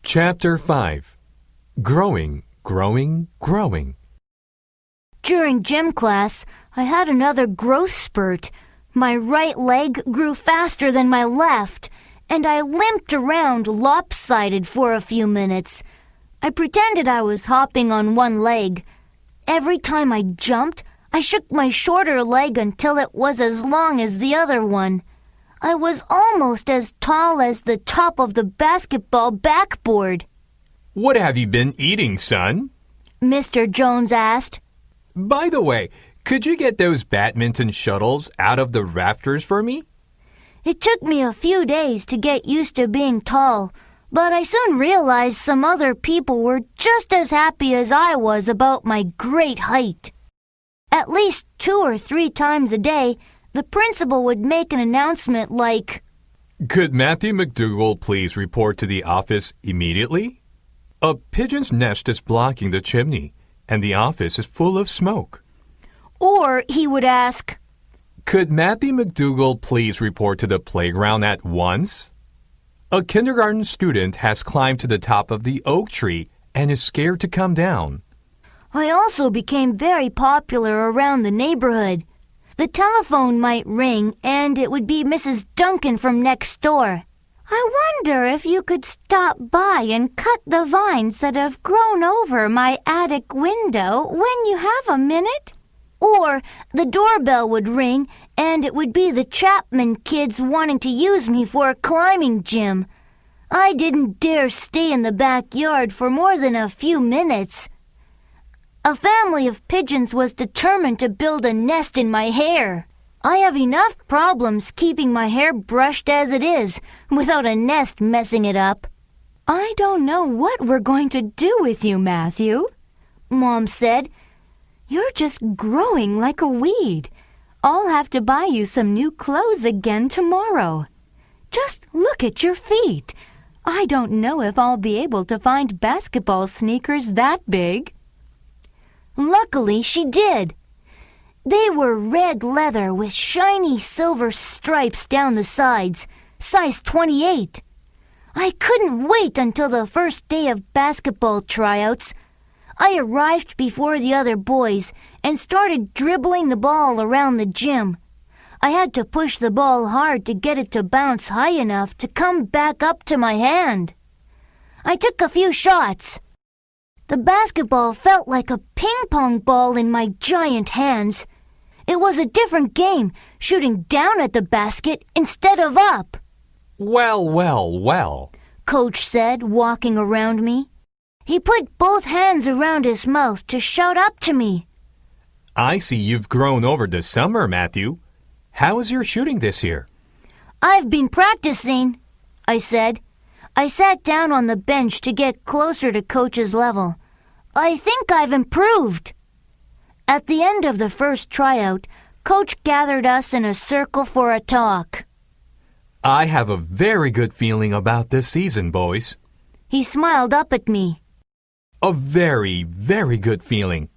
Chapter 5. Growing, Growing, Growing. During gym class, I had another growth spurt. My right leg grew faster than my left, and I limped around lopsided for a few minutes. I pretended I was hopping on one leg. Every time I jumped, I shook my shorter leg until it was as long as the other one. I was almost as tall as the top of the basketball backboard. What have you been eating, son? Mr. Jones asked. By the way, could you get those badminton shuttles out of the rafters for me? It took me a few days to get used to being tall, but I soon realized some other people were just as happy as I was about my great height. At least 2 or 3 times a day, the principal would make an announcement like, Could Matthew McDougall please report to the office immediately? A pigeon's nest is blocking the chimney, and the office is full of smoke. Or he would ask, Could Matthew McDougall please report to the playground at once? A kindergarten student has climbed to the top of the oak tree and is scared to come down. I also became very popular around the neighborhood. The telephone might ring, and it would be Mrs. Duncan from next door. I wonder if you could stop by and cut the vines that have grown over my attic window when you have a minute? Or the doorbell would ring, and it would be the Chapman kids wanting to use me for a climbing gym. I didn't dare stay in the backyard for more than a few minutes. A family of pigeons was determined to build a nest in my hair. I have enough problems keeping my hair brushed as it is, without a nest messing it up. I don't know what we're going to do with you, Matthew, Mom said. You're just growing like a weed. I'll have to buy you some new clothes again tomorrow. Just look at your feet. I don't know if I'll be able to find basketball sneakers that big. Luckily, she did. They were red leather with shiny silver stripes down the sides, size 28. I couldn't wait until the first day of basketball tryouts. I arrived before the other boys and started dribbling the ball around the gym. I had to push the ball hard to get it to bounce high enough to come back up to my hand. I took a few shots. The basketball felt like a ping-pong ball in my giant hands. It was a different game, shooting down at the basket instead of up. Well, well, well, Coach said, walking around me. He put both hands around his mouth to shout up to me. I see you've grown over the summer, Matthew. How is your shooting this year? I've been practicing, I said. I sat down on the bench to get closer to Coach's level. I think I've improved. At the end of the first tryout, Coach gathered us in a circle for a talk. I have a very good feeling about this season, boys. He smiled up at me. A very, very good feeling.